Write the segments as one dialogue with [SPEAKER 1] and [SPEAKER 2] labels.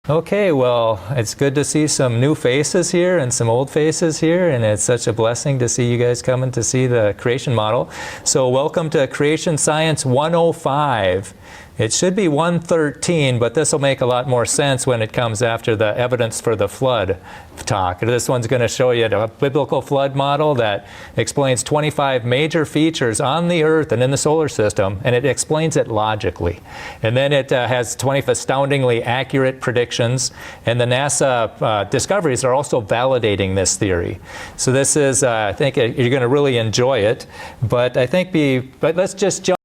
[SPEAKER 1] Okay, well, it's good to see some new faces here and some old faces here, and it's such a blessing to see you guys coming to see the creation model. So welcome to Creation Science 105. It should be 113, but this will make a lot more sense when it comes after the evidence for the flood talk. This one's going to show you a biblical flood model that explains 25 major features on the Earth and in the solar system, and it explains it logically. And then it has 20 astoundingly accurate predictions, and the NASA discoveries are also validating this theory. So this is, I think you're going to really enjoy it, but let's just jump.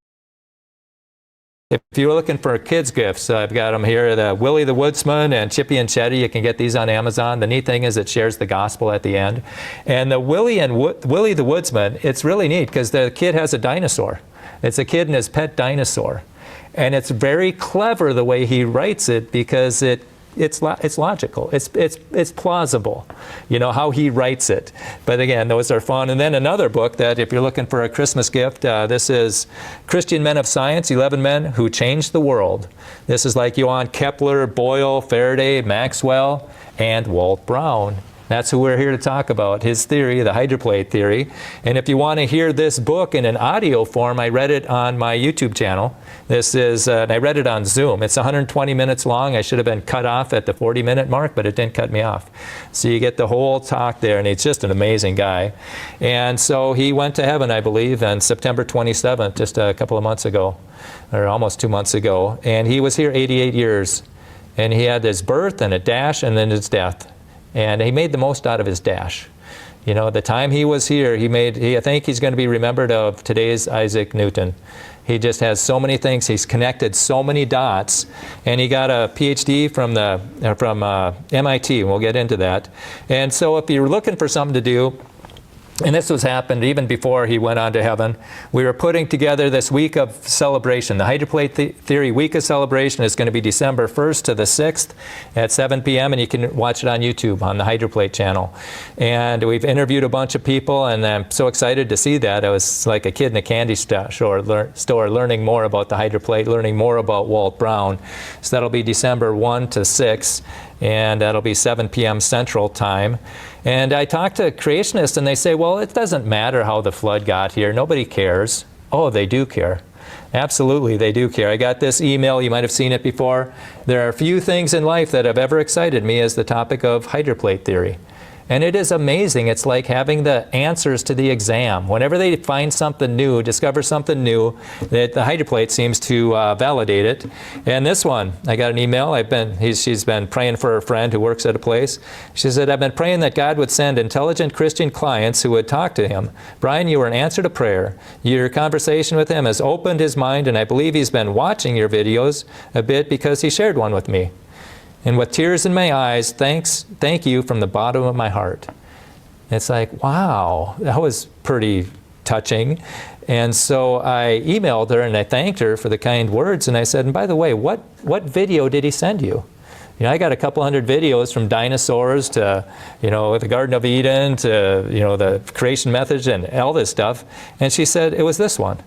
[SPEAKER 1] If you're looking for kids' gifts, I've got them here, the Willie the Woodsman and Chippy and Chetty. You can get these on Amazon. The neat thing is it shares the gospel at the end. And the Willie the Woodsman, it's really neat because the kid has a dinosaur. It's a kid and his pet dinosaur. And it's very clever the way he writes it because it's logical. It's plausible, you know, how he writes it. But again, those are fun. And then another book that if you're looking for a Christmas gift, this is Christian Men of Science, 11 Men Who Changed the World. This is like Johann Kepler, Boyle, Faraday, Maxwell, and Walt Brown. That's who we're here to talk about, his theory, the hydroplate theory. And if you want to hear this book in an audio form, I read it on my YouTube channel. This is, and I read it on Zoom. It's 120 minutes long. I should have been cut off at the 40-minute mark, but it didn't cut me off. So you get the whole talk there, and he's just an amazing guy. And so he went to heaven, I believe, on September 27th, just a couple of months ago, or almost 2 months ago. And he was here 88 years. And he had his birth and a dash and then his death. And he made the most out of his dash. You know, the time he was here, I think he's going to be remembered of today's Isaac Newton. He just has so many things. He's connected so many dots. And he got a PhD from MIT, and we'll get into that. And so if you're looking for something to do, and this was happened even before he went on to heaven, we were putting together this week of celebration. The Hydroplate Theory Week of Celebration is going to be December 1st to the 6th at 7 p.m. and you can watch it on YouTube on the Hydroplate channel. And we've interviewed a bunch of people, and I'm so excited to see that. I was like a kid in a candy store learning more about the hydroplate, learning more about Walt Brown. So that'll be December 1 to 6, and that'll be 7 p.m. Central Time. And I talk to creationists, and they say, well, it doesn't matter how the flood got here. Nobody cares. Oh, they do care. Absolutely, they do care. I got this email. You might have seen it before. There are few things in life that have ever excited me as the topic of hydroplate theory. And it is amazing. It's like having the answers to the exam. Whenever they find something new, discover something new, that the hydroplate seems to validate it. And this one, I got an email. She's been praying for her friend who works at a place. She said, I've been praying that God would send intelligent Christian clients who would talk to him. Brian, you were an answer to prayer. Your conversation with him has opened his mind, and I believe he's been watching your videos a bit because he shared one with me. And with tears in my eyes, thank you from the bottom of my heart. It's like, wow, that was pretty touching. And so I emailed her and I thanked her for the kind words. And I said, and by the way, what video did he send you? You know, I got a couple hundred videos from dinosaurs to, you know, the Garden of Eden to, you know, the creation methods and all this stuff. And she said, it was this one.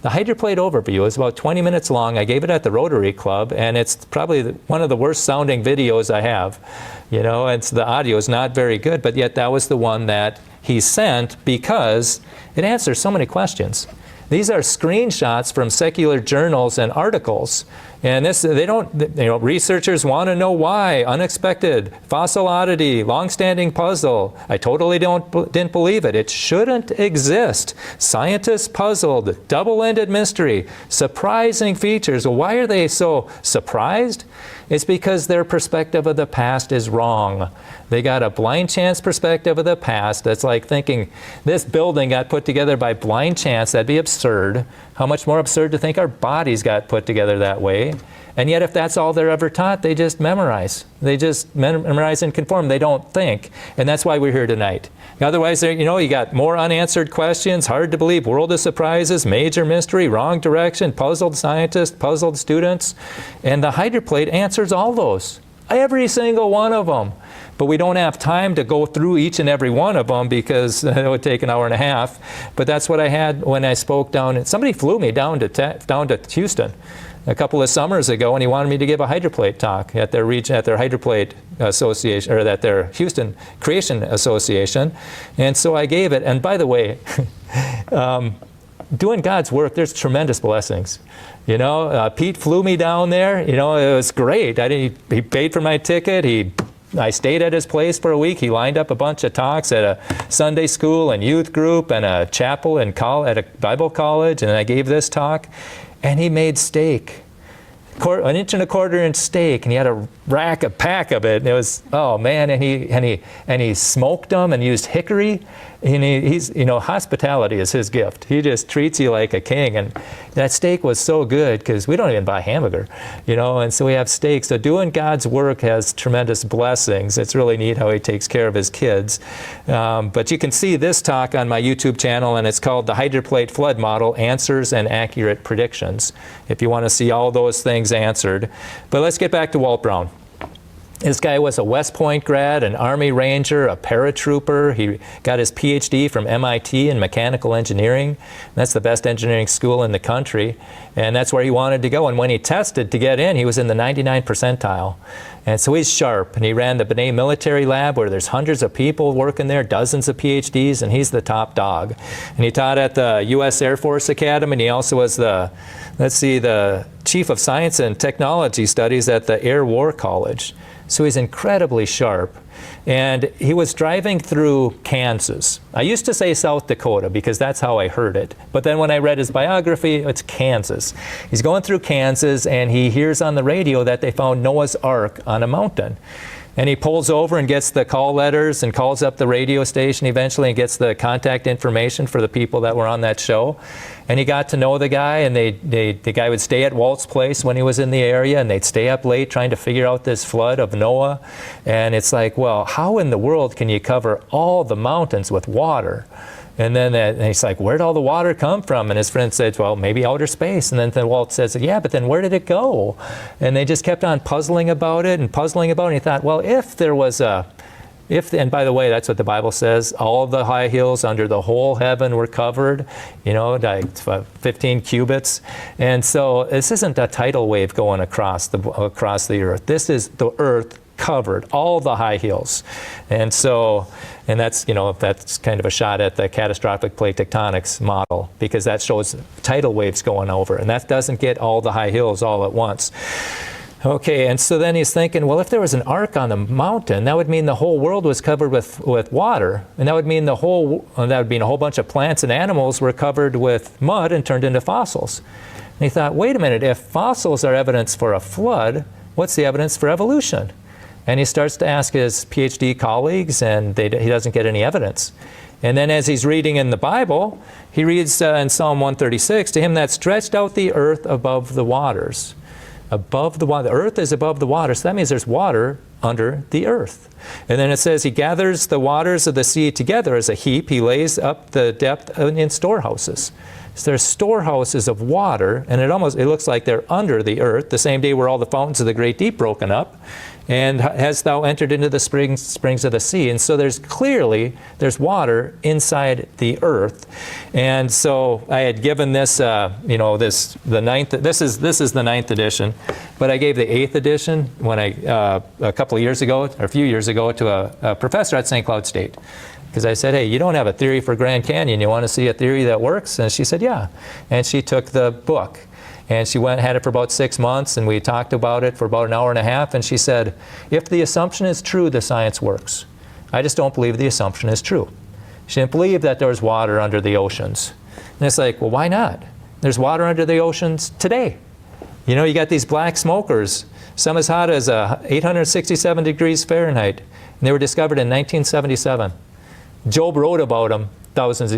[SPEAKER 1] The hydroplate overview is about 20 minutes long. I gave it at the Rotary Club, and it's probably one of the worst sounding videos I have. You know, the audio is not very good, but yet that was the one that he sent because it answers so many questions. These are screenshots from secular journals and articles. And researchers want to know why, unexpected, fossil oddity, long-standing puzzle. I totally didn't believe it. It shouldn't exist. Scientists puzzled, double-ended mystery, surprising features. Well, why are they so surprised? It's because their perspective of the past is wrong. They got a blind chance perspective of the past. That's like thinking this building got put together by blind chance. That'd be absurd. How much more absurd to think our bodies got put together that way. And yet if that's all they're ever taught, they just memorize. They just memorize and conform. They don't think. And that's why we're here tonight. Otherwise, you know, you got more unanswered questions, hard to believe, world of surprises, major mystery, wrong direction, puzzled scientists, puzzled students. And the hydroplate answers all those. Every single one of them. But we don't have time to go through each and every one of them because it would take an hour and a half. But that's what I had when I spoke down. Somebody flew me down to Houston. a couple of summers ago, and he wanted me to give a hydroplate talk at their hydroplate association, or at their Houston Creation Association. And so I gave it. And by the way, doing God's work, there's tremendous blessings. You know, Pete flew me down there. You know, it was great. He paid for my ticket. I stayed at his place for a week. He lined up a bunch of talks at a Sunday school and youth group and a chapel at a Bible college, and I gave this talk. And he made steak, an 1.25 inch steak, and he had a pack of it. And it was, oh man! And he smoked them and used hickory. And he's, you know, hospitality is his gift. He just treats you like a king. And that steak was so good because we don't even buy hamburger, you know. And so we have steak. So doing God's work has tremendous blessings. It's really neat how he takes care of his kids. But you can see this talk on my YouTube channel, and it's called The Hydroplate Flood Model: Answers and Accurate Predictions, if you want to see all those things answered. But let's get back to Walt Brown. This guy was a West Point grad, an Army Ranger, a paratrooper. He got his PhD from MIT in mechanical engineering. That's the best engineering school in the country. And that's where he wanted to go. And when he tested to get in, he was in the 99th percentile. And so he's sharp. And he ran the Benet Military Lab, where there's hundreds of people working there, dozens of PhDs, and he's the top dog. And he taught at the U.S. Air Force Academy, and he also was the Chief of Science and Technology Studies at the Air War College. So he's incredibly sharp. And he was driving through Kansas. I used to say South Dakota because that's how I heard it. But then when I read his biography, it's Kansas. He's going through Kansas, and he hears on the radio that they found Noah's Ark on a mountain. And he pulls over and gets the call letters and calls up the radio station eventually and gets the contact information for the people that were on that show. And he got to know the guy, and the guy would stay at Walt's place when he was in the area, and they'd stay up late trying to figure out this flood of Noah. And it's like, well, how in the world can you cover all the mountains with water? And then and he's like, where'd all the water come from? And his friend said, well, maybe outer space. And then Walt says, yeah, but then where did it go? And they just kept on puzzling about it. And he thought, well, and by the way, that's what the Bible says, all of the high hills under the whole heaven were covered, you know, like 15 cubits. And so this isn't a tidal wave going across the earth. This is the earth covered, all the high hills. And so, and that's, you know, that's kind of a shot at the catastrophic plate tectonics model, because that shows tidal waves going over, and that doesn't get all the high hills all at once. Okay, and so then he's thinking, well, if there was an ark on the mountain, that would mean the whole world was covered with water, and that would mean a whole bunch of plants and animals were covered with mud and turned into fossils. And he thought, wait a minute, if fossils are evidence for a flood, what's the evidence for evolution? And he starts to ask his PhD colleagues, and he doesn't get any evidence. And then as he's reading in the Bible, he reads in Psalm 136, to him that stretched out the earth above the waters. Above the water. The earth is above the water, so that means there's water under the earth. And then it says, he gathers the waters of the sea together as a heap. He lays up the depth in storehouses. So there's storehouses of water, and it looks like they're under the earth, the same day were all the fountains of the great deep broken up. And hast thou entered into the springs of the sea? And so there's water inside the earth. And so I had given this, this is the 9th edition, but I gave the 8th edition when a few years ago, to a professor at St. Cloud State. Because I said, hey, you don't have a theory for Grand Canyon. You want to see a theory that works? And she said, yeah. And she took the book. And she had it for about 6 months, and we talked about it for about an hour and a half, and she said, if the assumption is true, the science works. I just don't believe the assumption is true. She didn't believe that there was water under the oceans. And it's like, well, why not? There's water under the oceans today. You know, you got these black smokers, some as hot as 867 degrees Fahrenheit, and they were discovered in 1977. Job wrote about them thousands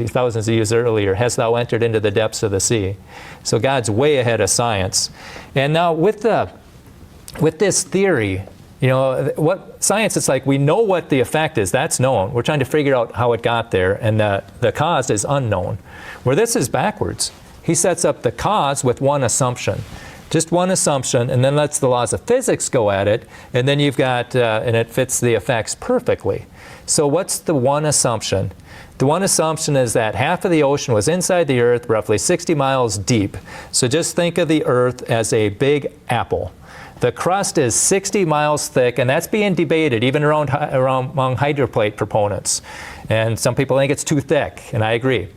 [SPEAKER 1] of years earlier, hast thou entered into the depths of the sea. So God's way ahead of science. And now with this theory, you know, what science, it's like we know what the effect is, that's known. We're trying to figure out how it got there, and the cause is unknown. Where this is backwards. He sets up the cause with one assumption. Just one assumption, and then lets the laws of physics go at it, and then you've got, and it fits the effects perfectly. So what's the one assumption? The one assumption is that half of the ocean was inside the Earth, roughly 60 miles deep. So just think of the Earth as a big apple. The crust is 60 miles thick, and that's being debated even among hydroplate proponents. And some people think it's too thick, and I agree.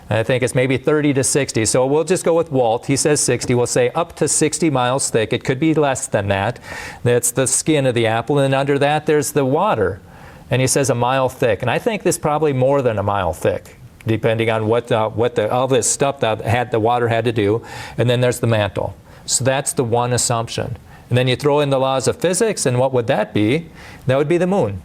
[SPEAKER 1] I think it's maybe 30 to 60. So we'll just go with Walt. He says 60. We'll say up to 60 miles thick. It could be less than that. That's the skin of the apple, and under that there's the water. And he says a mile thick. And I think this is probably more than a mile thick, depending on what all this stuff that the water had to do. And then there's the mantle. So that's the one assumption. And then you throw in the laws of physics, and what would that be? That would be the moon.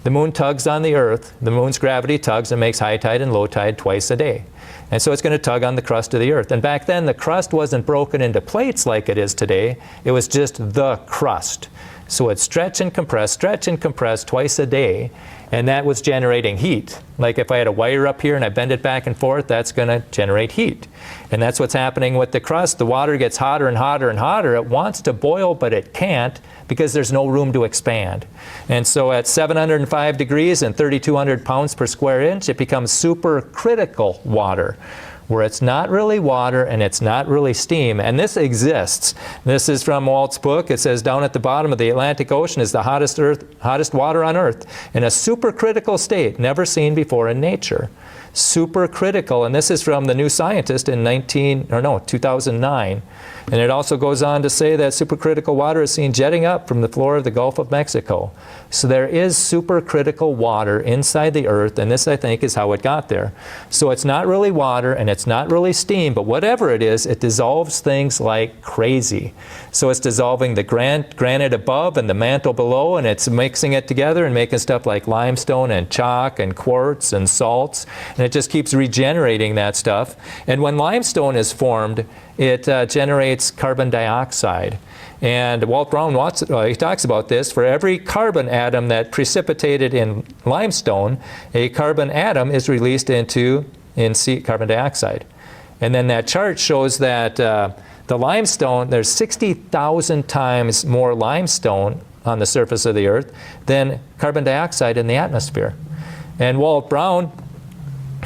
[SPEAKER 1] The moon tugs on the Earth. The moon's gravity tugs and makes high tide and low tide twice a day. And so it's going to tug on the crust of the Earth. And back then, the crust wasn't broken into plates like it is today. It was just the crust. So it stretch and compress twice a day, and that was generating heat. Like if I had a wire up here and I bend it back and forth, that's going to generate heat. And that's what's happening with the crust. The water gets hotter and hotter and hotter. It wants to boil, but it can't because there's no room to expand. And so at 705 degrees and 3,200 pounds per square inch, it becomes supercritical water, where it's not really water and it's not really steam. And this exists. This is from Walt's book. It says down at the bottom of the Atlantic Ocean is the hottest water on Earth in a supercritical state, never seen before in nature. Supercritical, and this is from the New Scientist in 2009. And it also goes on to say that supercritical water is seen jetting up from the floor of the Gulf of Mexico. So there is supercritical water inside the Earth, and this, I think, is how it got there. So it's not really water, and it's not really steam, but whatever it is, it dissolves things like crazy. So it's dissolving the granite above and the mantle below, and it's mixing it together and making stuff like limestone and chalk and quartz and salts, and it just keeps regenerating that stuff. And when limestone is formed, it generates carbon dioxide. And Walt Brown he talks about this. For every carbon atom that precipitated in limestone, a carbon atom is released in carbon dioxide. And then that chart shows that the limestone, there's 60,000 times more limestone on the surface of the Earth than carbon dioxide in the atmosphere. And Walt Brown,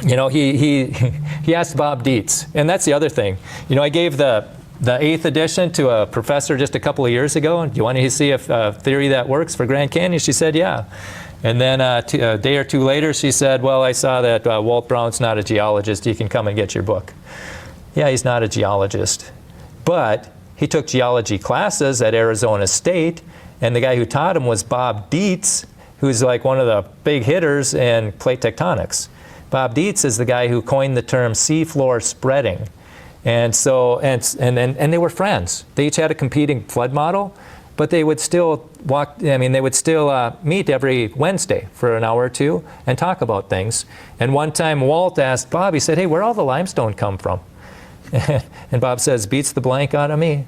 [SPEAKER 1] you know, he asked Bob Dietz, and that's the other thing. You know, I gave the 8th edition to a professor just a couple of years ago. Do you want to see a theory that works for Grand Canyon? She said, yeah. And then a day or two later, she said, well, I saw that Walt Brown's not a geologist. You can come and get your book. Yeah, he's not a geologist. But he took geology classes at Arizona State, and the guy who taught him was Bob Dietz, who's like one of the big hitters in plate tectonics. Bob Dietz is the guy who coined the term seafloor spreading. And so, and they were friends. They each had a competing flood model, but they would still meet every Wednesday for an hour or two and talk about things. And one time Walt asked Bob, he said, hey, where'd all the limestone come from? And Bob says, beats the blank out of me.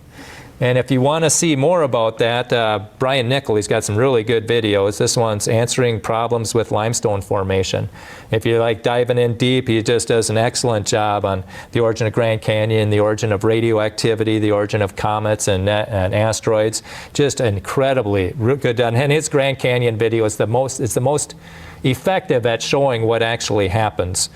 [SPEAKER 1] And if you want to see more about that, Brian Nickel, he's got some really good videos. This one's answering problems with limestone formation. If you like diving in deep, he just does an excellent job on the origin of Grand Canyon, the origin of radioactivity, the origin of comets and asteroids. Just incredibly good done. And his Grand Canyon video is the most effective at showing what actually happens.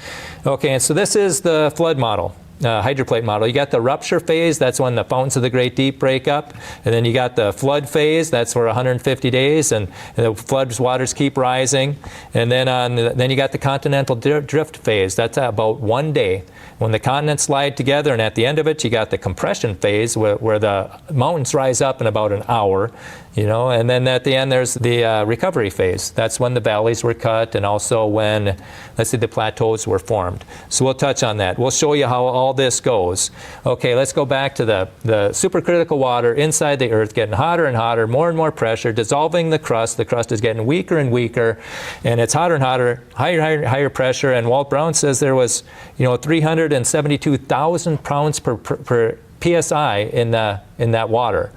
[SPEAKER 1] Okay, and so this is the flood model. Hydroplate model. You got the rupture phase, that's when the fountains of the Great Deep break up. And then you got the flood phase, that's for 150 days, and the flood waters keep rising. And then you got the continental drift phase, that's about 1 day. When the continents slide together, and at the end of it, you got the compression phase where the mountains rise up in about an hour. You know, and then at the end there's the recovery phase. That's when the valleys were cut, and also when, let's say, the plateaus were formed. So we'll touch on that. We'll show you how all this goes. Okay, let's go back to the supercritical water inside the Earth, getting hotter and hotter, more and more pressure, dissolving the crust. The crust is getting weaker and weaker, and it's hotter and hotter, higher pressure. And Walt Brown says there was, 372,000 pounds per psi in that water.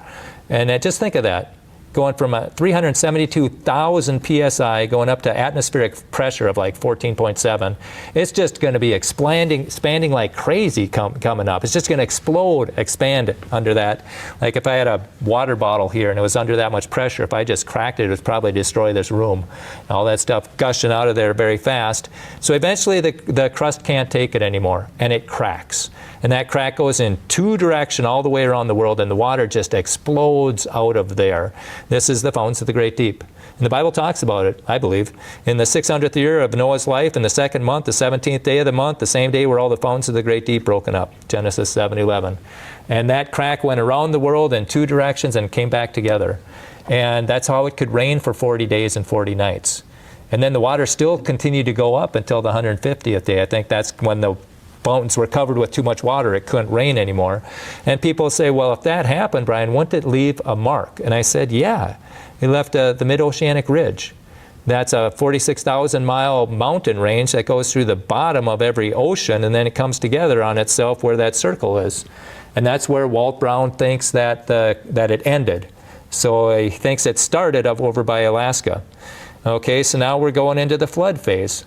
[SPEAKER 1] And just think of that. going from 372,000 psi going up to atmospheric pressure of like 14.7. It's just going to be expanding like crazy coming up. It's just going to expand under that. Like if I had a water bottle here and it was under that much pressure, if I just cracked it, it would probably destroy this room. All that stuff gushing out of there very fast. So eventually the crust can't take it anymore, and it cracks. And that crack goes in two directions all the way around the world, and the water just explodes out of there. This is the fountains of the great deep. And the Bible talks about it, I believe. In the 600th year of Noah's life, in the second month, the 17th day of the month, the same day were all the fountains of the great deep broken up. Genesis 7:11. And that crack went around the world in two directions and came back together. And that's how it could rain for 40 days and 40 nights. And then the water still continued to go up until the 150th day. I think that's when the fountains were covered with too much water. It couldn't rain anymore. And people say, well, if that happened, Brian, wouldn't it leave a mark? And I said, yeah. It left the mid-oceanic ridge. That's a 46,000-mile mountain range that goes through the bottom of every ocean, and then it comes together on itself where that circle is. And that's where Walt Brown thinks that it ended. So he thinks it started up over by Alaska. Okay, so now we're going into the flood phase.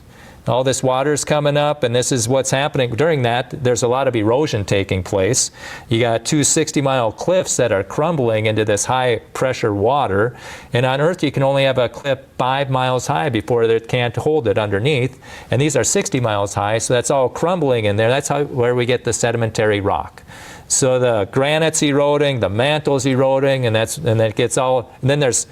[SPEAKER 1] All this water's coming up, and this is what's happening. During that, there's a lot of erosion taking place. You got two 60-mile cliffs that are crumbling into this high-pressure water. And on Earth, you can only have a cliff 5 miles high before it can't hold it underneath. And these are 60 miles high, so that's all crumbling in there. That's where we get the sedimentary rock. So the granite's eroding, the mantle's eroding, and then it gets all. And then there's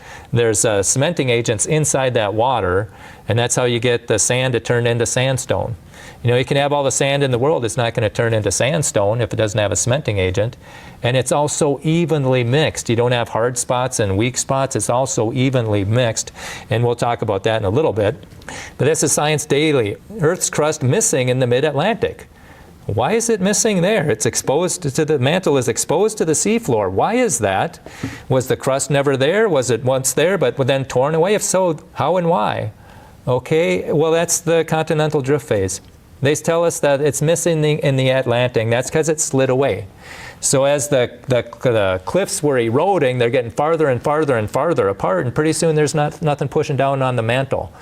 [SPEAKER 1] cementing agents inside that water, and that's how you get the sand to turn into sandstone. You know, you can have all the sand in the world; it's not going to turn into sandstone if it doesn't have a cementing agent. And it's also evenly mixed. You don't have hard spots and weak spots. It's also evenly mixed, and we'll talk about that in a little bit. But this is Science Daily. Earth's crust missing in the mid-Atlantic. Why is it missing there? It's exposed to the mantle is exposed to the seafloor. Why is that? Was the crust never there? Was it once there but then torn away? If so, how and why? Okay, well that's the continental drift phase. They tell us that it's missing in the Atlantic. That's because it slid away. So as the cliffs were eroding, they're getting farther and farther and farther apart, and pretty soon there's nothing pushing down on the mantle.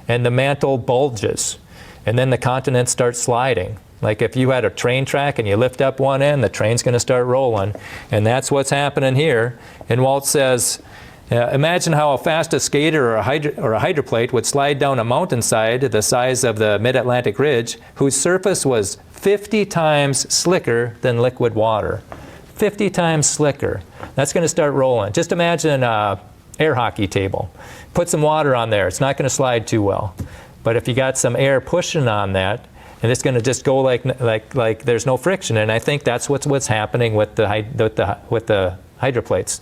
[SPEAKER 1] And the mantle bulges. And then the continent starts sliding. Like if you had a train track and you lift up one end, the train's going to start rolling. And that's what's happening here. And Walt says, imagine how fast a skater or a hydroplate would slide down a mountainside the size of the mid-Atlantic ridge, whose surface was 50 times slicker than liquid water. 50 times slicker. That's going to start rolling. Just imagine an air hockey table. Put some water on there. It's not going to slide too well. But if you got some air pushing on that, and it's going to just go like there's no friction. And I think that's what's happening with the hydroplates.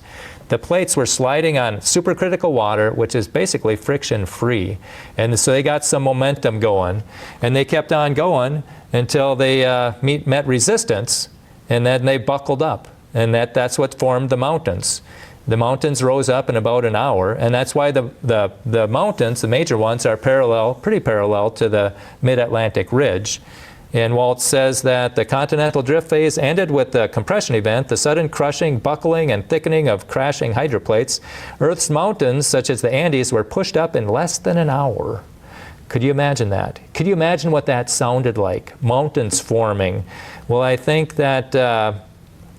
[SPEAKER 1] The plates were sliding on supercritical water, which is basically friction-free. And so they got some momentum going. And they kept on going until they met resistance, and then they buckled up. And that's what formed the mountains. The mountains rose up in about an hour, and that's why the mountains, the major ones, are pretty parallel to the mid-Atlantic ridge. And Walt says that the continental drift phase ended with the compression event, the sudden crushing, buckling, and thickening of crashing hydroplates. Earth's mountains, such as the Andes, were pushed up in less than an hour. Could you imagine that? Could you imagine what that sounded like? Mountains forming. Well, I think that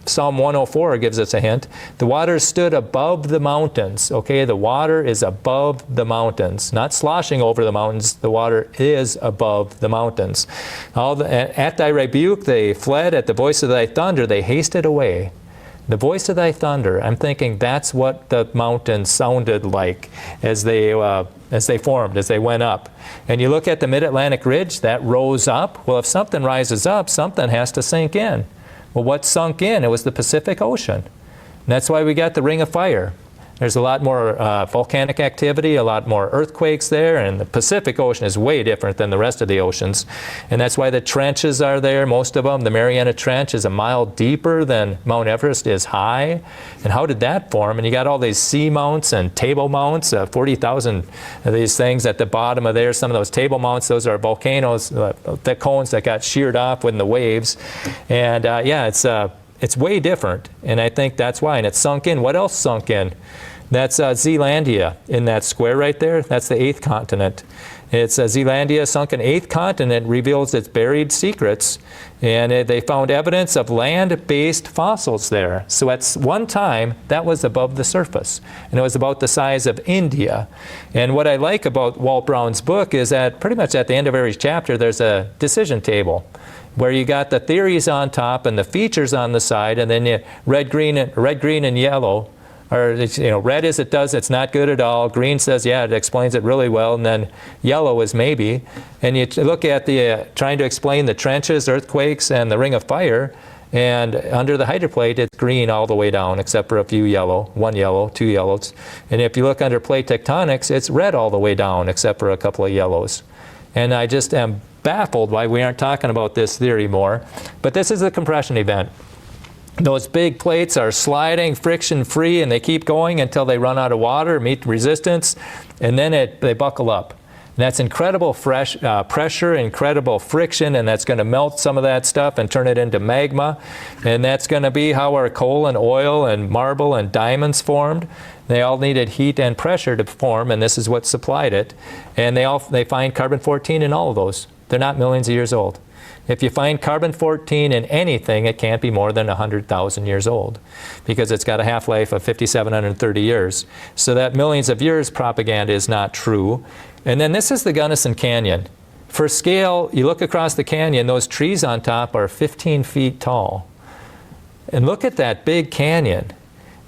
[SPEAKER 1] Psalm 104 gives us a hint. The water stood above the mountains. Okay, the water is above the mountains. Not sloshing over the mountains. The water is above the mountains. At thy rebuke they fled. At the voice of thy thunder they hasted away. The voice of thy thunder. I'm thinking that's what the mountains sounded like as they formed, as they went up. And you look at the mid-Atlantic ridge, that rose up. Well, if something rises up, something has to sink in. Well, what sunk in? It was the Pacific Ocean. And that's why we got the Ring of Fire. There's a lot more volcanic activity, a lot more earthquakes there, and the Pacific Ocean is way different than the rest of the oceans. And that's why the trenches are there, most of them. The Mariana Trench is a mile deeper than Mount Everest is high. And how did that form? And you got all these sea mounts and table mounts, 40,000 of these things at the bottom of there. Some of those table mounts, those are volcanoes, the cones that got sheared off with the waves. And yeah, it's way different, and I think that's why. And it sunk in. What else sunk in? That's Zealandia in that square right there. That's the 8th continent. It's Zealandia, sunken 8th continent, reveals its buried secrets. And they found evidence of land-based fossils there. So at one time, that was above the surface. And it was about the size of India. And what I like about Walt Brown's book is that pretty much at the end of every chapter, there's a decision table where you got the theories on top and the features on the side, and then you red, green, and yellow. Or, red is it does, it's not good at all. Green says, yeah, it explains it really well. And then yellow is maybe. And you look at the, trying to explain the trenches, earthquakes, and the ring of fire. And under the hydroplate, it's green all the way down, except for a few yellow, 1 yellow, 2 yellows. And if you look under plate tectonics, it's red all the way down, except for a couple of yellows. And I just am baffled why we aren't talking about this theory more. But this is a compression event. Those big plates are sliding friction-free, and they keep going until they run out of water, meet resistance, and then they buckle up. And that's incredible pressure, incredible friction, and that's going to melt some of that stuff and turn it into magma. And that's going to be how our coal and oil and marble and diamonds formed. They all needed heat and pressure to form, and this is what supplied it. And they find carbon-14 in all of those. They're not millions of years old. If you find carbon-14 in anything, it can't be more than 100,000 years old, because it's got a half-life of 5,730 years. So that millions of years propaganda is not true. And then this is the Gunnison Canyon. For scale, you look across the canyon, those trees on top are 15 feet tall. And look at that big canyon.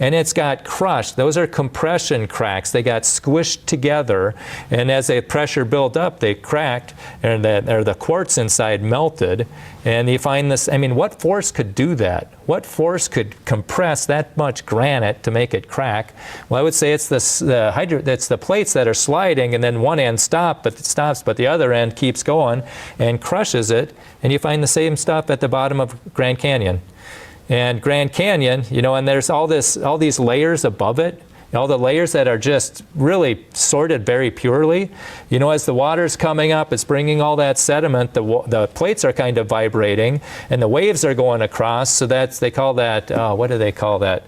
[SPEAKER 1] And it's got crushed. Those are compression cracks. They got squished together, and as the pressure built up, they cracked, and the quartz inside melted. And you find this, I mean, what force could do that? What force could compress that much granite to make it crack? Well, I would say it's the plates that are sliding, and then one end stops, but the other end keeps going and crushes it, and you find the same stuff at the bottom of Grand Canyon. And Grand Canyon, and there's all these layers above it, all the layers that are just really sorted very purely. As the water's coming up, it's bringing all that sediment, the plates are kind of vibrating, and the waves are going across, so they call that, what do they call that?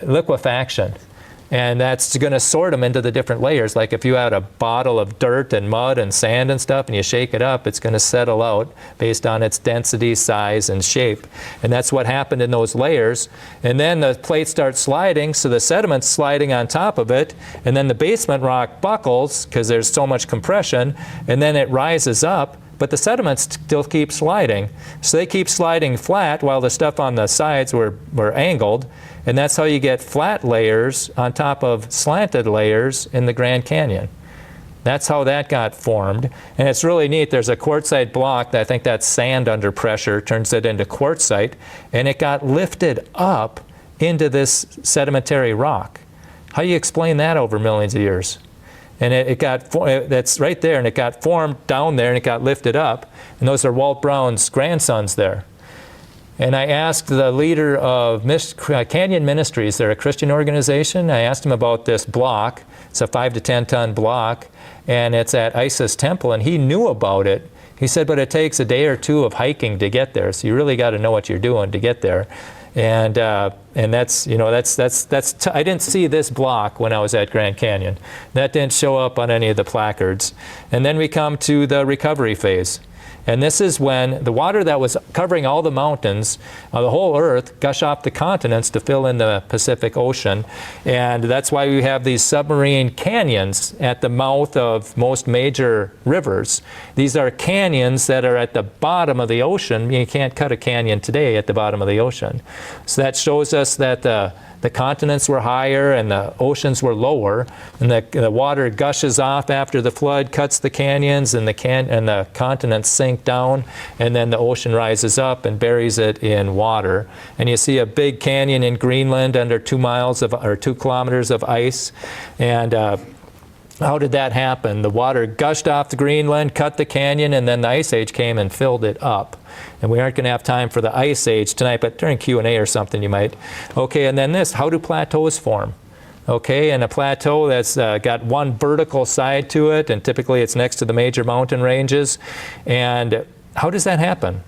[SPEAKER 1] Liquefaction. And that's going to sort them into the different layers. Like if you had a bottle of dirt and mud and sand and stuff, and you shake it up, it's going to settle out based on its density, size, and shape. And that's what happened in those layers. And then the plate starts sliding, so the sediment's sliding on top of it, and then the basement rock buckles because there's so much compression, and then it rises up. But the sediments still keep sliding. So they keep sliding flat while the stuff on the sides were angled. And that's how you get flat layers on top of slanted layers in the Grand Canyon. That's how that got formed. And it's really neat. There's a quartzite block that I think that's sand under pressure, turns it into quartzite. And it got lifted up into this sedimentary rock. How do you explain that over millions of years? And that's right there, and it got formed down there, and it got lifted up. And those are Walt Brown's grandsons there. And I asked the leader of Canyon Ministries, they're a Christian organization. I asked him about this block. It's a 5 to 10 ton block, and it's at Isis Temple, and he knew about it. He said, but it takes a day or two of hiking to get there, so you really got to know what you're doing to get there. And that's, I didn't see this block when I was at Grand Canyon. That didn't show up on any of the placards. And then we come to the recovery phase. And this is when the water that was covering all the mountains, the whole earth, gush off the continents to fill in the Pacific Ocean. And that's why we have these submarine canyons at the mouth of most major rivers. These are canyons that are at the bottom of the ocean. You can't cut a canyon today at the bottom of the ocean. So that shows us that the continents were higher and the oceans were lower, and the water gushes off after the flood, cuts the canyons, and the continents sink down, and then the ocean rises up and buries it in water. And you see a big canyon in Greenland under 2 kilometers of ice. And how did that happen? The water gushed off the Greenland, cut the canyon, and then the Ice Age came and filled it up. And we aren't going to have time for the Ice Age tonight, but during Q&A or something you might. Okay, and then this, how do plateaus form? Okay, and a plateau that's got one vertical side to it, and typically it's next to the major mountain ranges. And how does that happen?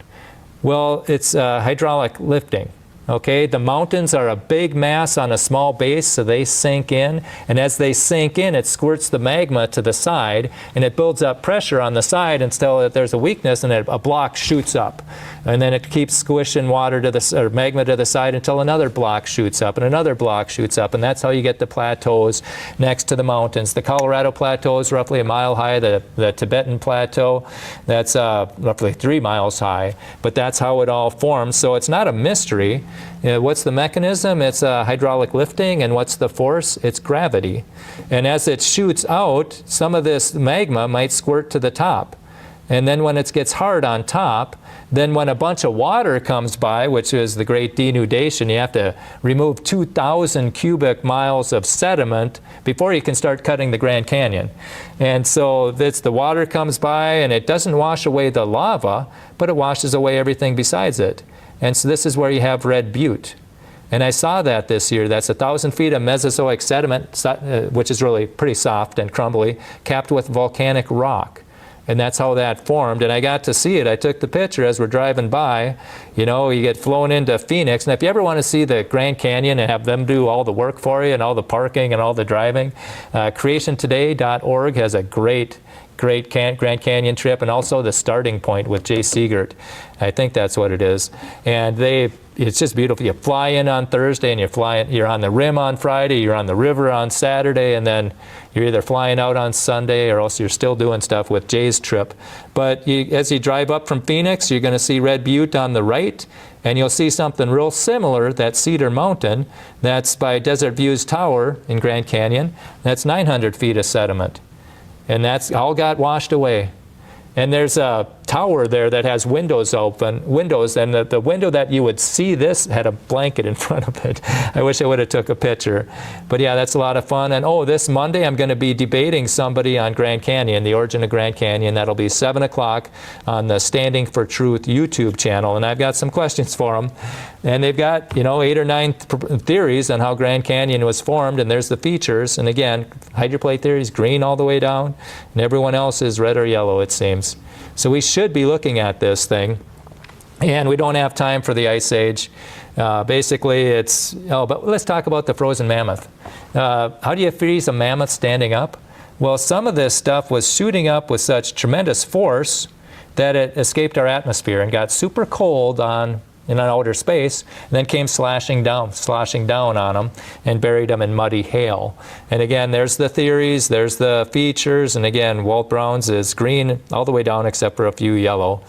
[SPEAKER 1] Well, it's hydraulic lifting. Okay, the mountains are a big mass on a small base, so they sink in. And as they sink in, it squirts the magma to the side, and it builds up pressure on the side until there's a weakness, and a block shoots up. And then it keeps squishing water to the, or magma to the side until another block shoots up, and another block shoots up. And that's how you get the plateaus next to the mountains. The Colorado Plateau is roughly a mile high. The Tibetan Plateau, that's roughly 3 miles high. But that's how it all forms. So it's not a mystery. What's the mechanism? It's hydraulic lifting. And what's the force? It's gravity. And as it shoots out, some of this magma might squirt to the top. And then when it gets hard on top, then when a bunch of water comes by, which is the great denudation, you have to remove 2,000 cubic miles of sediment before you can start cutting the Grand Canyon. And so the water comes by, and it doesn't wash away the lava, but it washes away everything besides it. And so this is where you have Red Butte. And I saw that this year. That's 1,000 feet of Mesozoic sediment, which is really pretty soft and crumbly, capped with volcanic rock. And that's how that formed. And I got to see it. I took the picture as we're driving by. You know, you get flown into Phoenix. And if you ever want to see the Grand Canyon and have them do all the work for you and all the parking and all the driving, creationtoday.org has a great Grand Canyon trip, and also the Starting Point with Jay Siegert. I think that's what it is. And it's just beautiful. You fly in on Thursday, and you're on the rim on Friday, you're on the river on Saturday, and then you're either flying out on Sunday, or else you're still doing stuff with Jay's trip. But as you drive up from Phoenix, you're going to see Red Butte on the right, and you'll see something real similar, that Cedar Mountain. That's by Desert Views Tower in Grand Canyon. That's 900 feet of sediment. And that's all got washed away. And there's a tower there that has windows, and the window that you would see this had a blanket in front of it. I wish I would have took a picture. But yeah, that's a lot of fun. And this Monday I'm going to be debating somebody on Grand Canyon, the origin of Grand Canyon. That'll be 7 o'clock on the Standing for Truth YouTube channel. And I've got some questions for them. And they've got, 8 or 9 theories on how Grand Canyon was formed, and there's the features. And again, hydroplate theory is green all the way down, and everyone else is red or yellow, it seems. So we should be looking at this thing. And we don't have time for the Ice Age. Basically, but let's talk about the frozen mammoth. How do you freeze a mammoth standing up? Well, some of this stuff was shooting up with such tremendous force that it escaped our atmosphere and got super cold in outer space, and then came sloshing down on them and buried them in muddy hail. And again, there's the theories, there's the features, and again, Walt Brown's is green all the way down except for a few yellow.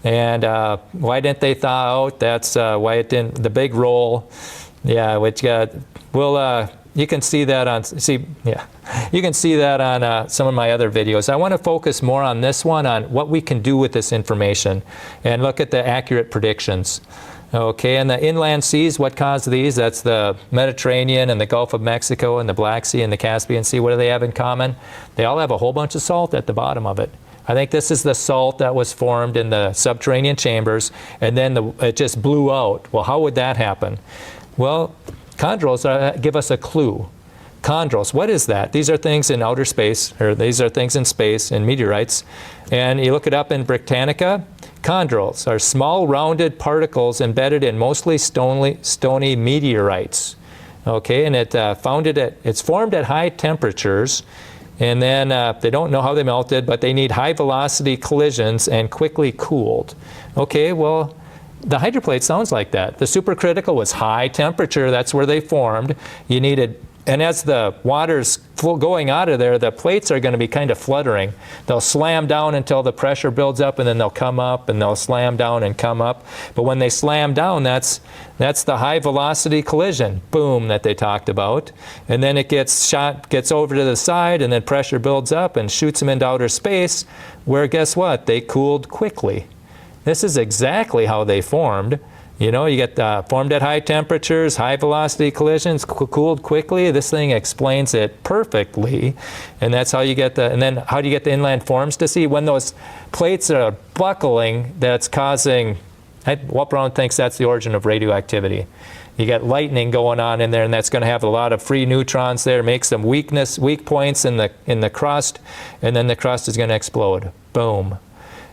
[SPEAKER 1] And why didn't they thaw out? That's why it didn't, the big roll, yeah, which got, you can see that on, you can see that on some of my other videos. I want to focus more on this one, on what we can do with this information, and look at the accurate predictions. Okay, and the inland seas, what caused these? That's the Mediterranean and the Gulf of Mexico and the Black Sea and the Caspian Sea. What do they have in common? They all have a whole bunch of salt at the bottom of it. I think this is the salt that was formed in the subterranean chambers, and then it just blew out. Well, how would that happen? Well, chondrules give us a clue. Chondrules, what is that? These are things in outer space, or these are things in space, in meteorites. And you look it up in Britannica. Chondrules are small rounded particles embedded in mostly stony meteorites. Okay, and it's formed at high temperatures, and then they don't know how they melted, but they need high velocity collisions and quickly cooled. Okay, well, the hydroplate sounds like that. The supercritical was high temperature, that's where they formed. You needed, and as the water's going out of there, the plates are going to be kind of fluttering. They'll slam down until the pressure builds up, and then they'll come up, and they'll slam down and come up. But when they slam down, that's the high velocity collision, boom, that they talked about. And then it gets over to the side, and then pressure builds up and shoots them into outer space, where guess what? They cooled quickly. This is exactly how they formed. You get formed at high temperatures, high velocity collisions, cooled quickly. This thing explains it perfectly. And that's how you get and then how do you get the inland forms to see? When those plates are buckling, that's causing, Walt Brown thinks that's the origin of radioactivity. You got lightning going on in there, and that's going to have a lot of free neutrons there, make some weak points in the crust, and then the crust is going to explode. Boom.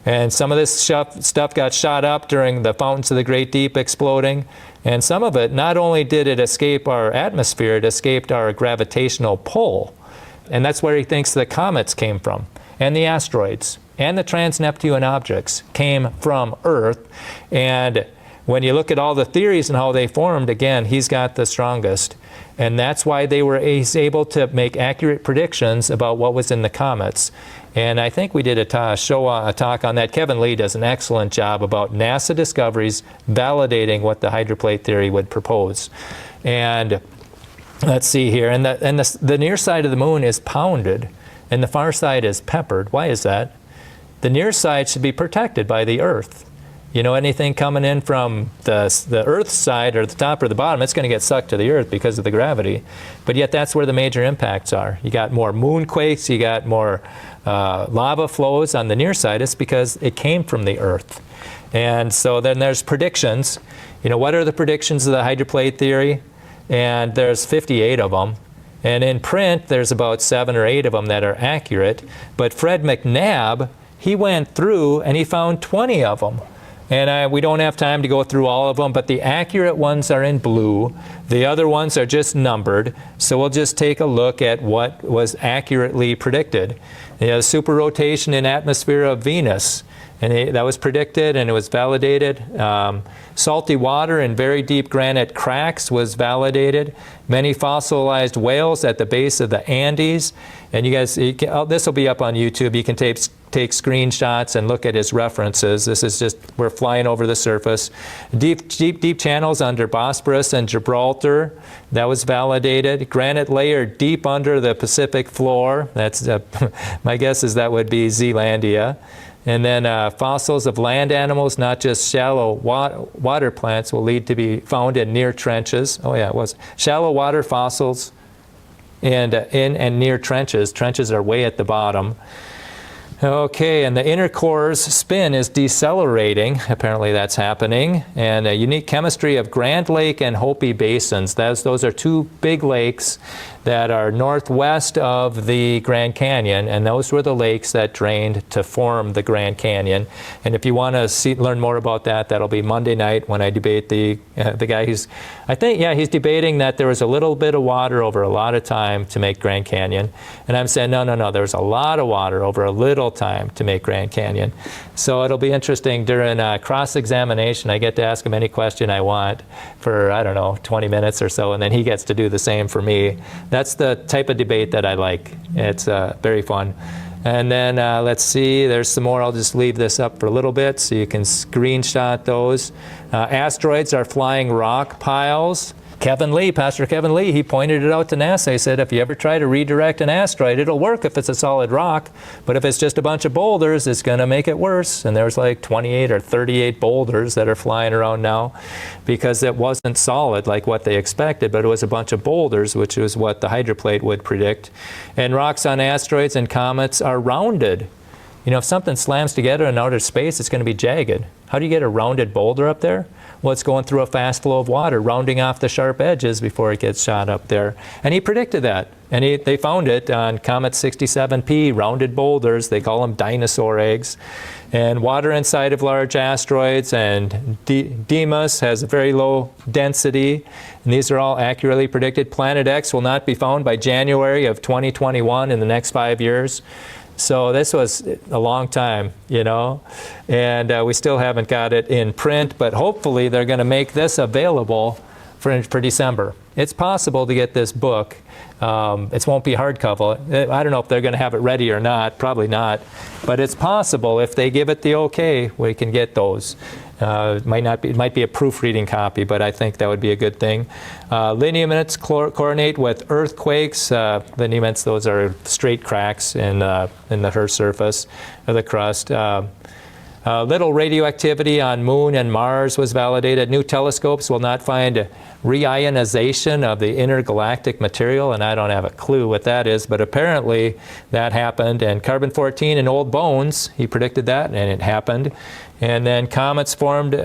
[SPEAKER 1] And some of this stuff got shot up during the fountains of the Great Deep exploding. And some of it, not only did it escape our atmosphere, it escaped our gravitational pull. And that's where he thinks the comets came from, and the asteroids, and the trans-Neptune objects came from Earth. And when you look at all the theories and how they formed, again, he's got the strongest. And that's why he's able to make accurate predictions about what was in the comets. And I think we did a talk on that. Kevin Lee does an excellent job about NASA discoveries validating what the hydroplate theory would propose. And let's see here. And the near side of the moon is pounded, and the far side is peppered. Why is that? The near side should be protected by the Earth. You know, anything coming in from the Earth's side, or the top or the bottom, it's going to get sucked to the Earth because of the gravity. But yet that's where the major impacts are. You got more moonquakes, you got more lava flows on the near side. It's because it came from the Earth. And so then there's predictions. You know, what are the predictions of the hydroplate theory? And there's 58 of them. And in print, there's about 7 or 8 of them that are accurate. But Fred McNabb, he went through and he found 20 of them. And we don't have time to go through all of them, but the accurate ones are in blue. The other ones are just numbered. So we'll just take a look at what was accurately predicted. You know, superrotation in atmosphere of Venus. And that was predicted, and it was validated. Salty water in very deep granite cracks was validated. Many fossilized whales at the base of the Andes. And you guys, this will be up on YouTube. You can take screenshots and look at his references. This is just, we're flying over the surface. Deep channels under Bosporus and Gibraltar. That was validated. Granite layer deep under the Pacific floor. That's my guess is that would be Zealandia. And then fossils of land animals, not just shallow water plants, will lead to be found in near trenches. Oh yeah, it was. Shallow water fossils and in and near trenches. Trenches are way at the bottom. Okay, and the inner core's spin is decelerating. Apparently that's happening. And a unique chemistry of Grand Lake and Hopi basins. Those are 2 big lakes that are northwest of the Grand Canyon, and those were the lakes that drained to form the Grand Canyon. And if you want to learn more about that, that'll be Monday night when I debate the guy who's, he's debating that there was a little bit of water over a lot of time to make Grand Canyon. And I'm saying, no, there's a lot of water over a little time to make Grand Canyon. So it'll be interesting during cross-examination. I get to ask him any question I want for, 20 minutes or so, and then he gets to do the same for me. That's the type of debate that I like. It's very fun. And then let's see, there's some more. I'll just leave this up for a little bit so you can screenshot those. Asteroids are flying rock piles. Pastor Kevin Lee, he pointed it out to NASA. He said, if you ever try to redirect an asteroid, it'll work if it's a solid rock. But if it's just a bunch of boulders, it's going to make it worse. And there's like 28 or 38 boulders that are flying around now because it wasn't solid like what they expected, but it was a bunch of boulders, which is what the hydroplate would predict. And rocks on asteroids and comets are rounded. You know, if something slams together in outer space, it's going to be jagged. How do you get a rounded boulder up there? Well, it's going through a fast flow of water, rounding off the sharp edges before it gets shot up there. And he predicted that. And they found it on Comet 67P, rounded boulders. They call them dinosaur eggs. And water inside of large asteroids, and Deimos has a very low density. And these are all accurately predicted. Planet X will not be found by January of 2021 in the next 5 years. So this was a long time, and we still haven't got it in print, but hopefully they're going to make this available for December. It's possible to get this book. It won't be hardcover. I don't know if they're going to have it ready or not, probably not, but it's possible if they give it the okay, we can get those. It might be a proofreading copy, but I think that would be a good thing. Lineaments coordinate with earthquakes. Lineaments, those are straight cracks in the Earth's surface of the crust. Little radioactivity on Moon and Mars was validated. New telescopes will not find reionization of the intergalactic material, and I don't have a clue what that is, but apparently that happened. And carbon-14 in old bones, he predicted that, and it happened. And then comets formed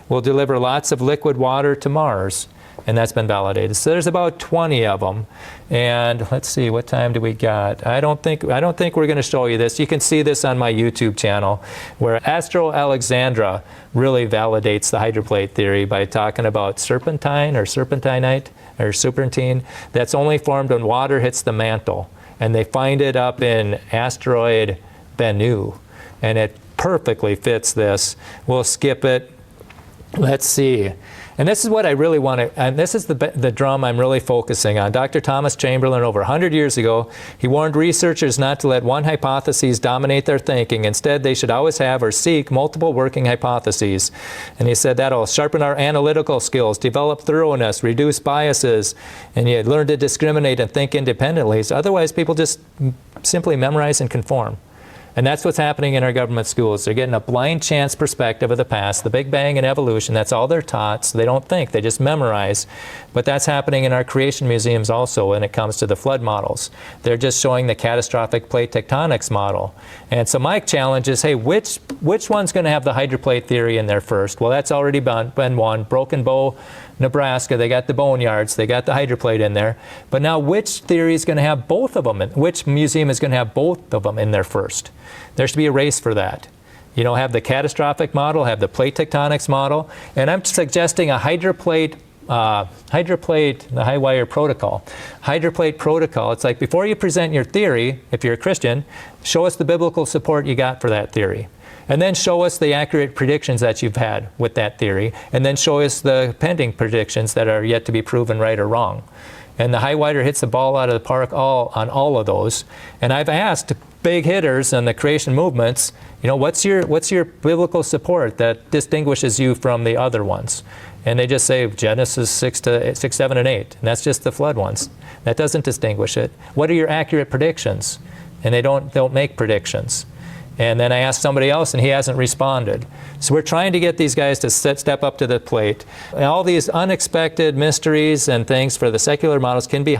[SPEAKER 1] will deliver lots of liquid water to Mars. And that's been validated. So there's about 20 of them. And let's see, what time do we got? I don't think we're going to show you this. You can see this on my YouTube channel, where Astro Alexandra really validates the hydroplate theory by talking about serpentine or serpentinite or serpentine that's only formed when water hits the mantle. And they find it up in asteroid Bennu. And it perfectly fits this. We'll skip it. Let's see. And this is what I really want to, and this is the drum I'm really focusing on. Dr. Thomas Chamberlain, over 100 years ago, he warned researchers not to let one hypothesis dominate their thinking. Instead, they should always have or seek multiple working hypotheses. And he said that'll sharpen our analytical skills, develop thoroughness, reduce biases, and you learn to discriminate and think independently. So otherwise, people just simply memorize and conform. And that's what's happening in our government schools. They're getting a blind chance perspective of the past, the Big Bang and evolution. That's all they're taught, so they don't think, they just memorize. But that's happening in our creation museums also when it comes to the flood models. They're just showing the catastrophic plate tectonics model. And so my challenge is, hey, which one's going to have the hydroplate theory in there first? Well, that's already been one. Broken Bow, Nebraska, they got the boneyards, they got the hydroplate in there. But now which theory is going to have both of them? Which museum is going to have both of them in there first? There should be a race for that. You know, have the catastrophic model, have the plate tectonics model, and I'm suggesting a hydroplate, the high wire protocol. Hydroplate protocol, it's like before you present your theory, if you're a Christian, show us the biblical support you got for that theory. And then show us the accurate predictions that you've had with that theory. And then show us the pending predictions that are yet to be proven right or wrong. And the high wire hits the ball out of the park on all of those. And I've asked big hitters in the creation movements, you know, what's your biblical support that distinguishes you from the other ones? And they just say Genesis 6, 7, and 8. And that's just the flood ones. That doesn't distinguish it. What are your accurate predictions? And they don't make predictions. And then I asked somebody else, and he hasn't responded. So we're trying to get these guys to step up to the plate. And all these unexpected mysteries and things for the secular models can be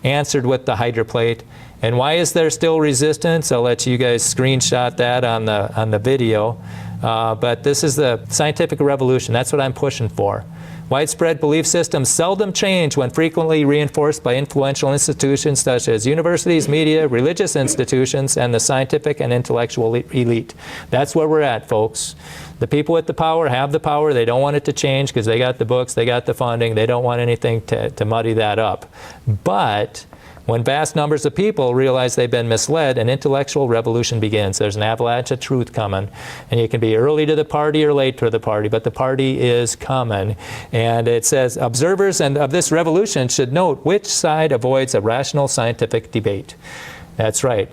[SPEAKER 1] answered with the hydroplate. And why is there still resistance? I'll let you guys screenshot that on the video. But this is the scientific revolution. That's what I'm pushing for. Widespread belief systems seldom change when frequently reinforced by influential institutions such as universities, media, religious institutions, and the scientific and intellectual elite. That's where we're at, folks. The people with the power have the power. They don't want it to change because they got the books, they got the funding. They don't want anything to muddy that up. But when vast numbers of people realize they've been misled, an intellectual revolution begins. There's an avalanche of truth coming. And you can be early to the party or late to the party, but the party is coming. And it says, observers of this revolution should note which side avoids a rational scientific debate. That's right.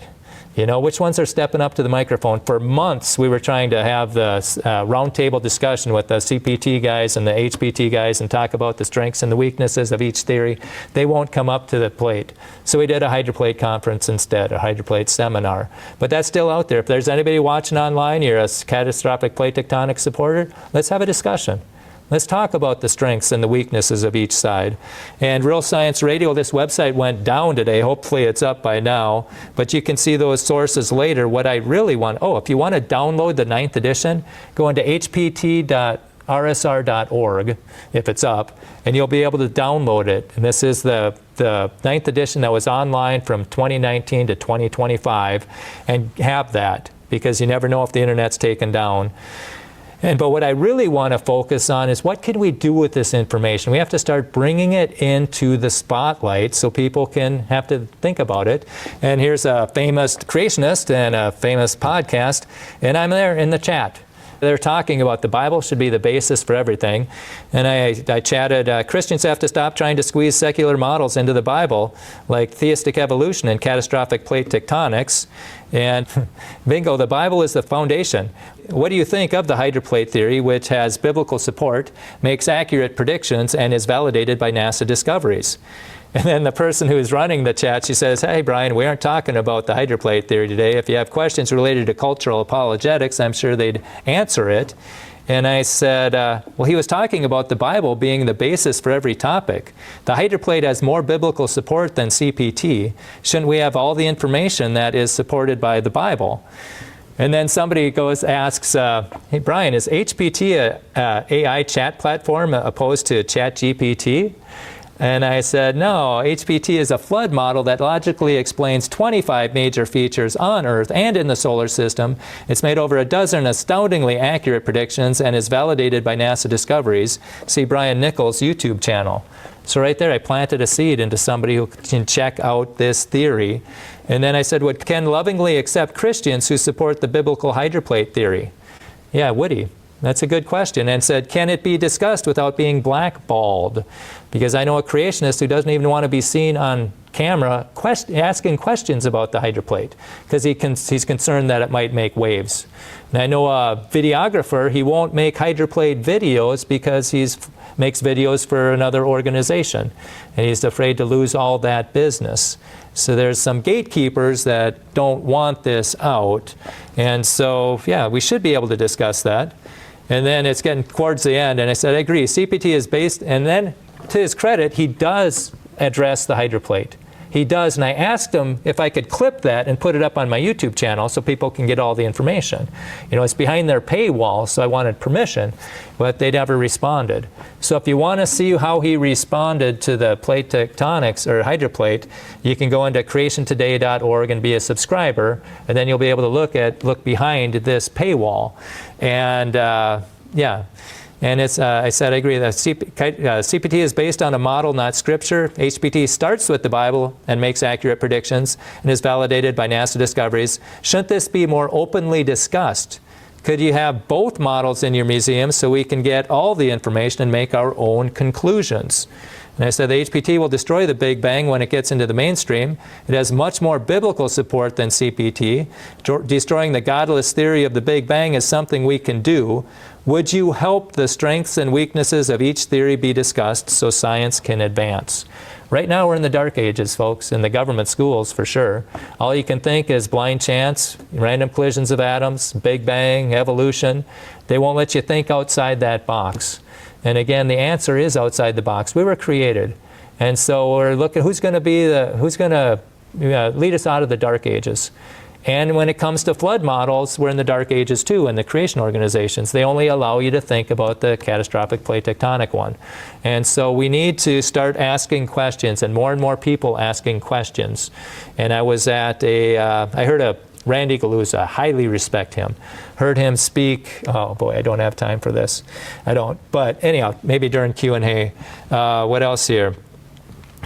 [SPEAKER 1] You know, which ones are stepping up to the microphone? For months, we were trying to have the roundtable discussion with the CPT guys and the HPT guys and talk about the strengths and the weaknesses of each theory. They won't come up to the plate. So we did a hydroplate conference instead, a hydroplate seminar. But that's still out there. If there's anybody watching online, you're a catastrophic plate tectonic supporter, let's have a discussion. Let's talk about the strengths and the weaknesses of each side. And Real Science Radio, this website went down today. Hopefully it's up by now. But you can see those sources later. What I really want, if you want to download the 9th edition, go into hpt.rsr.org if it's up, and you'll be able to download it. And this is the 9th edition that was online from 2019 to 2025, and have that, because you never know if the internet's taken down. But what I really want to focus on is what can we do with this information? We have to start bringing it into the spotlight so people can have to think about it. And here's a famous creationist and a famous podcast, and I'm there in the chat. They're talking about the Bible should be the basis for everything. And I chatted, Christians have to stop trying to squeeze secular models into the Bible, like theistic evolution and catastrophic plate tectonics. And bingo, the Bible is the foundation. What do you think of the hydroplate theory, which has biblical support, makes accurate predictions, and is validated by NASA discoveries? And then the person who is running the chat, she says, hey, Brian, we aren't talking about the hydroplate theory today. If you have questions related to cultural apologetics, I'm sure they'd answer it. And I said, well, he was talking about the Bible being the basis for every topic. The hydroplate has more biblical support than CPT. Shouldn't we have all the information that is supported by the Bible? And then somebody asks, hey Brian, is HPT a AI chat platform opposed to ChatGPT? And I said, no, HPT is a flood model that logically explains 25 major features on Earth and in the solar system. It's made over a dozen astoundingly accurate predictions and is validated by NASA Discoveries. See Brian Nichols' YouTube channel. So right there, I planted a seed into somebody who can check out this theory. And then I said, would Ken lovingly accept Christians who support the biblical hydroplate theory? Yeah, would he? That's a good question. And said, can it be discussed without being blackballed? Because I know a creationist who doesn't even want to be seen on camera asking questions about the hydroplate because he's concerned that it might make waves. And I know a videographer, he won't make hydroplate videos because he makes videos for another organization. And he's afraid to lose all that business. So there's some gatekeepers that don't want this out. And so, yeah, we should be able to discuss that. And then it's getting towards the end, and I said, I agree, CPT is based, and then to his credit, he does address the hydroplate. He does, and I asked him if I could clip that and put it up on my YouTube channel so people can get all the information. You know, it's behind their paywall, so I wanted permission, but they never responded. So if you want to see how he responded to the plate tectonics or hydroplate, you can go into creationtoday.org and be a subscriber, and then you'll be able to look behind this paywall. And yeah. And it's, I said, I agree that CPT is based on a model, not scripture. HPT starts with the Bible and makes accurate predictions and is validated by NASA Discoveries. Shouldn't this be more openly discussed? Could you have both models in your museum so we can get all the information and make our own conclusions? And I said the HPT will destroy the Big Bang when it gets into the mainstream. It has much more biblical support than CPT. Destroying the godless theory of the Big Bang is something we can do. Would you help the strengths and weaknesses of each theory be discussed so science can advance? Right now we're in the dark ages, folks, in the government schools for sure. All you can think is blind chance, random collisions of atoms, Big Bang, evolution. They won't let you think outside that box. And again, the answer is outside the box. We were created. And so we're looking who's going to lead us out of the dark ages. And when it comes to flood models, we're in the dark ages too in the creation organizations. They only allow you to think about the catastrophic plate tectonic one. And so we need to start asking questions and more people asking questions. And I was at I heard a Randy Galuza, highly respect him. Heard him speak, oh boy, I don't have time for this. I don't, but anyhow, maybe during Q&A. What else here?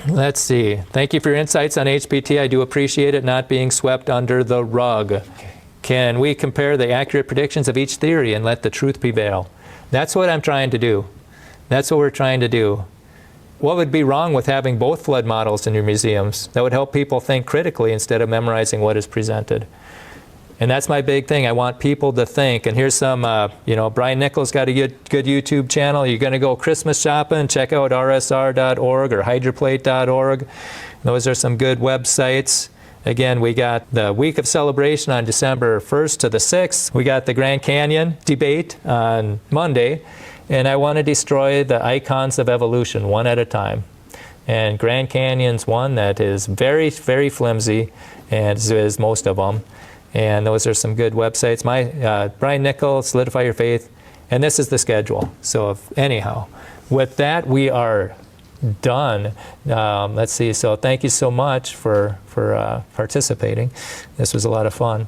[SPEAKER 1] Let's see. Thank you for your insights on HPT. I do appreciate it not being swept under the rug. Can we compare the accurate predictions of each theory and let the truth prevail? That's what I'm trying to do. That's what we're trying to do. What would be wrong with having both flood models in your museums? That would help people think critically instead of memorizing what is presented. And that's my big thing. I want people to think. And here's some, Brian Nichols got a good YouTube channel. You're going to go Christmas shopping, check out rsr.org or hydroplate.org. Those are some good websites. Again, we got the week of celebration on December 1st to the 6th. We got the Grand Canyon debate on Monday. And I want to destroy the icons of evolution one at a time. And Grand Canyon's one that is very, very flimsy, and is most of them. And those are some good websites. Brian Nichols, Solidify Your Faith, and this is the schedule. So anyhow, with that, we are done. Let's see. So thank you so much for participating. This was a lot of fun.